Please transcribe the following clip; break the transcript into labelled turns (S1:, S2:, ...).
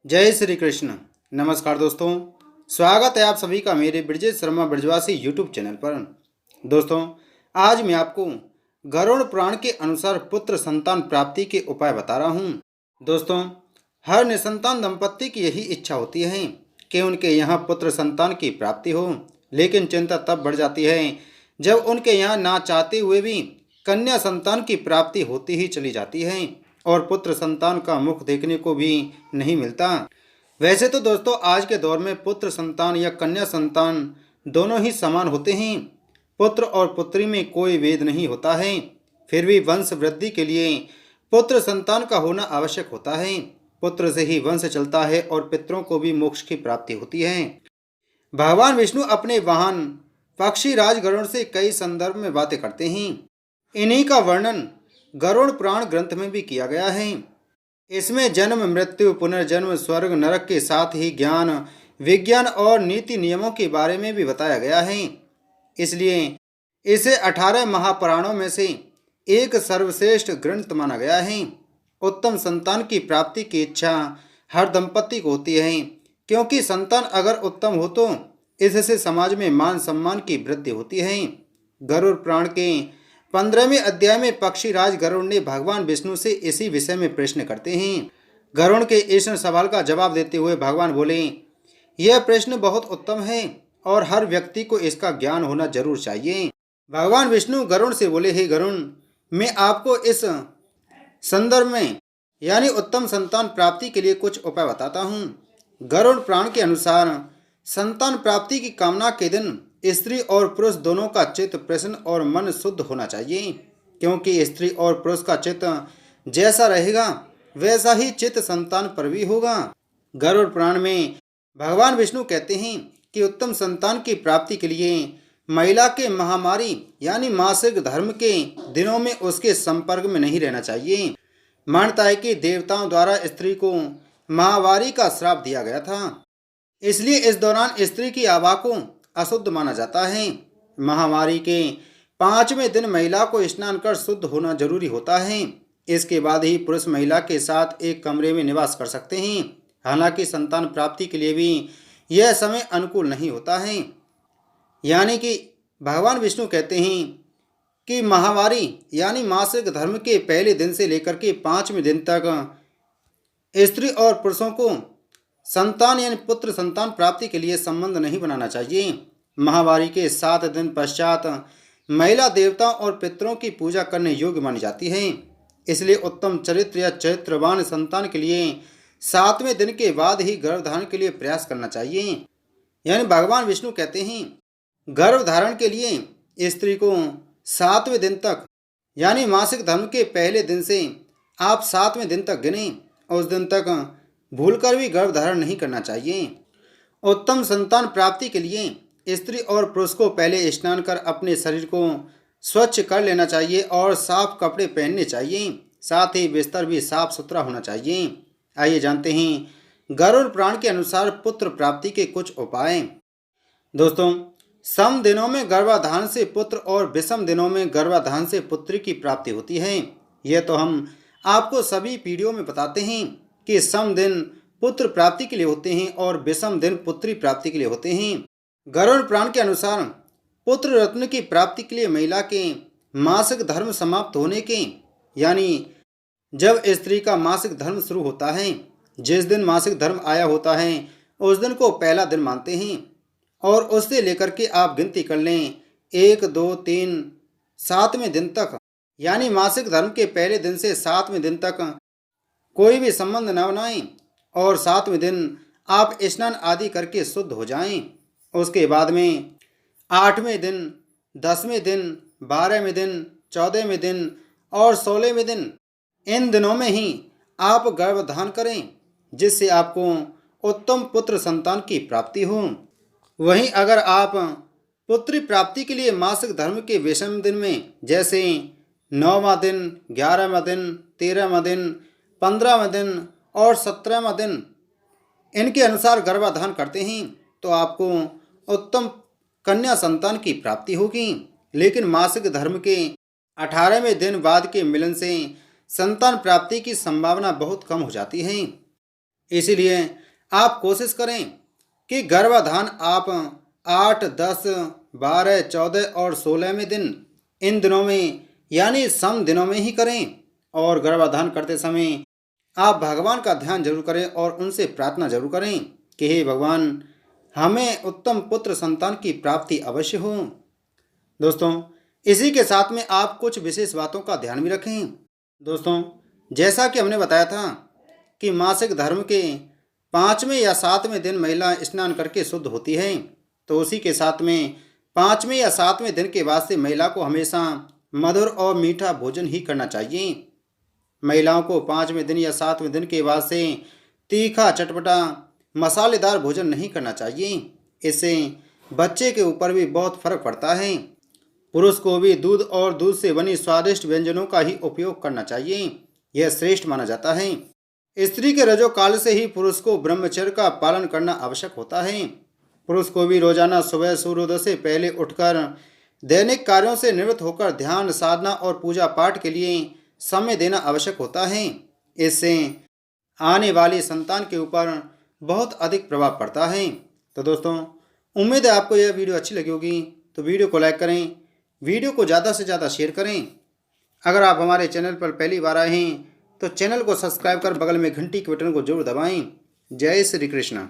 S1: जय श्री कृष्ण। नमस्कार दोस्तों, स्वागत है आप सभी का मेरे ब्रजेश शर्मा ब्रजवासी यूट्यूब चैनल पर। दोस्तों, आज मैं आपको गरुड़ पुराण के अनुसार पुत्र संतान प्राप्ति के उपाय बता रहा हूँ। दोस्तों, हर निसंतान दंपत्ति की यही इच्छा होती है कि उनके यहाँ पुत्र संतान की प्राप्ति हो, लेकिन चिंता तब बढ़ जाती है जब उनके यहाँ ना चाहते हुए भी कन्या संतान की प्राप्ति होती ही चली जाती है और पुत्र संतान का मुख देखने को भी नहीं मिलता। वैसे तो दोस्तों, आज के दौर में पुत्र संतान या कन्या संतान दोनों ही समान होते हैं। पुत्र और पुत्री में कोई भेद नहीं होता है। फिर भी वंश वृद्धि के लिए पुत्र संतान का होना आवश्यक होता है। पुत्र से ही वंश चलता है और पितरों को भी मोक्ष की प्राप्ति होती है। भगवान विष्णु अपने वाहन पक्षी राज गरुड़ से कई संदर्भ में बातें करते हैं। इन्हीं का वर्णन गरुड़ पुराण ग्रंथ में भी किया गया है। इसमें जन्म मृत्यु पुनर्जन्म स्वर्ग नरक के साथ ही ज्ञान विज्ञान और नीति नियमों के बारे में भी बताया गया है। इसलिए इसे 18 महापुराणों में से एक सर्वश्रेष्ठ ग्रंथ माना गया है। उत्तम संतान की प्राप्ति की इच्छा हर दंपति को होती है, क्योंकि संतान अगर उत्तम हो तो इससे समाज में मान सम्मान की वृद्धि होती है। गरुड़ पुराण के 15वें अध्याय में पक्षीराज गरुड़ ने भगवान विष्णु से इसी विषय में प्रश्न करते हैं। गरुड़ के इस सवाल का जवाब देते हुए भगवान बोले, यह प्रश्न बहुत उत्तम है और हर व्यक्ति को इसका ज्ञान होना जरूर चाहिए। भगवान विष्णु गरुड़ से बोले, हे गरुड़, मैं आपको इस संदर्भ में यानी उत्तम संतान प्राप्ति के लिए कुछ उपाय बताता हूँ। गरुड़ पुराण के अनुसार संतान प्राप्ति की कामना के दिन स्त्री और पुरुष दोनों का चित्त प्रसन्न और मन शुद्ध होना चाहिए, क्योंकि स्त्री और पुरुष का चित्त जैसा रहेगा वैसा ही चित्त संतान पर भी होगा। गरुड़ पुराण में भगवान विष्णु कहते हैं कि उत्तम संतान की प्राप्ति के लिए महिला के महामारी यानी मासिक धर्म के दिनों में उसके संपर्क में नहीं रहना चाहिए। मान्यता है कि देवताओं द्वारा स्त्री को माहवारी का श्राप दिया गया था, इसलिए इस दौरान स्त्री की आभा को अशुद्ध माना जाता है। महामारी के 5वें दिन महिला को स्नान कर शुद्ध होना जरूरी होता है। इसके बाद ही पुरुष महिला के साथ एक कमरे में निवास कर सकते हैं। हालांकि संतान प्राप्ति के लिए भी यह समय अनुकूल नहीं होता है। यानी कि भगवान विष्णु कहते हैं कि माहवारी यानी मासिक धर्म के पहले दिन से लेकर के 5वें दिन तक स्त्री और पुरुषों को संतान यानी पुत्र संतान प्राप्ति के लिए संबंध नहीं बनाना चाहिए। महावारी के 7 दिन पश्चात महिला देवताओं और पितरों की पूजा करने योग्य मानी जाती है। इसलिए उत्तम चरित्र या चरित्रवान संतान के लिए 7वें दिन के बाद ही गर्भधारण के लिए प्रयास करना चाहिए। यानी भगवान विष्णु कहते हैं गर्भधारण के लिए स्त्री को 7वें दिन तक यानी मासिक धर्म के पहले दिन से आप 7वें दिन तक गिने। उस दिन तक भूलकर भी गर्भधारण नहीं करना चाहिए। उत्तम संतान प्राप्ति के लिए स्त्री और पुरुष को पहले स्नान कर अपने शरीर को स्वच्छ कर लेना चाहिए और साफ कपड़े पहनने चाहिए। साथ ही बिस्तर भी साफ सुथरा होना चाहिए। आइए जानते हैं गरुड़ पुराण के अनुसार पुत्र प्राप्ति के कुछ उपाय। दोस्तों, सम दिनों में गर्भाधान से पुत्र और विषम दिनों में गर्भाधान से पुत्री की प्राप्ति होती है। यह तो हम आपको सभी पीढ़ियों में बताते हैं कि सम दिन पुत्र प्राप्ति के लिए होते हैं और विषम दिन पुत्री प्राप्ति के लिए होते हैं। गरुड़ पुराण के अनुसार पुत्र रत्न की प्राप्ति के लिए महिला के मासिक धर्म समाप्त होने के यानी जब स्त्री का मासिक धर्म शुरू होता है, जिस दिन मासिक धर्म आया होता है उस दिन को पहला दिन मानते हैं और उससे लेकर के आप गिनती कर लें 1 2 3 7वें दिन तक, यानी मासिक धर्म के पहले दिन से 7वें दिन तक कोई भी संबंध न बनाएं और 7वें दिन आप स्नान आदि करके शुद्ध हो जाएं। उसके बाद में 8वें दिन 10वें दिन 12वें दिन 14वें दिन और 16वें दिन, इन दिनों में ही आप गर्भधान करें, जिससे आपको उत्तम पुत्र संतान की प्राप्ति हो। वहीं अगर आप पुत्री प्राप्ति के लिए मासिक धर्म के विषम दिन में जैसे 9वां दिन 11वां दिन 13वां दिन 15वां दिन और 17वां दिन इनके अनुसार गर्भाधान करते हैं तो आपको उत्तम कन्या संतान की प्राप्ति होगी। लेकिन मासिक धर्म के 18वें दिन बाद के मिलन से संतान प्राप्ति की संभावना बहुत कम हो जाती है। इसीलिए आप कोशिश करें कि गर्भाधान आप 8, 10, 12, 14 और 16वें दिन, इन दिनों में यानी सम दिनों में ही करें। और गर्भाधान करते समय आप भगवान का ध्यान जरूर करें और उनसे प्रार्थना जरूर करें कि हे भगवान, हमें उत्तम पुत्र संतान की प्राप्ति अवश्य हो। दोस्तों, इसी के साथ में आप कुछ विशेष बातों का ध्यान भी रखें। दोस्तों, जैसा कि हमने बताया था कि मासिक धर्म के 5वें या 7वें दिन महिला स्नान करके शुद्ध होती है, तो उसी के साथ में 5वें या 7वें दिन के बाद से महिला को हमेशा मधुर और मीठा भोजन ही करना चाहिए। महिलाओं को 5वें दिन या 7वें दिन के बाद से तीखा, चटपटा, मसालेदार भोजन नहीं करना चाहिए। इससे बच्चे के ऊपर भी बहुत फर्क पड़ता है। पुरुष को भी दूध और दूध से बनी स्वादिष्ट व्यंजनों का ही उपयोग करना चाहिए, यह श्रेष्ठ माना जाता है। स्त्री के रजो काल से ही पुरुष को ब्रह्मचर्य का पालन करना आवश्यक होता है। पुरुष को भी रोजाना सुबह सूर्योदय से पहले उठकर दैनिक कार्यों से निवृत्त होकर ध्यान, साधना और पूजा पाठ के लिए समय देना आवश्यक होता है। इससे आने वाली संतान के ऊपर बहुत अधिक प्रभाव पड़ता है। तो दोस्तों, उम्मीद है आपको यह वीडियो अच्छी लगी होगी, तो वीडियो को लाइक करें, वीडियो को ज़्यादा से ज़्यादा शेयर करें। अगर आप हमारे चैनल पर पहली बार आए हैं तो चैनल को सब्सक्राइब कर बगल में घंटी के बटन को जरूर दबाएं। जय श्री कृष्ण।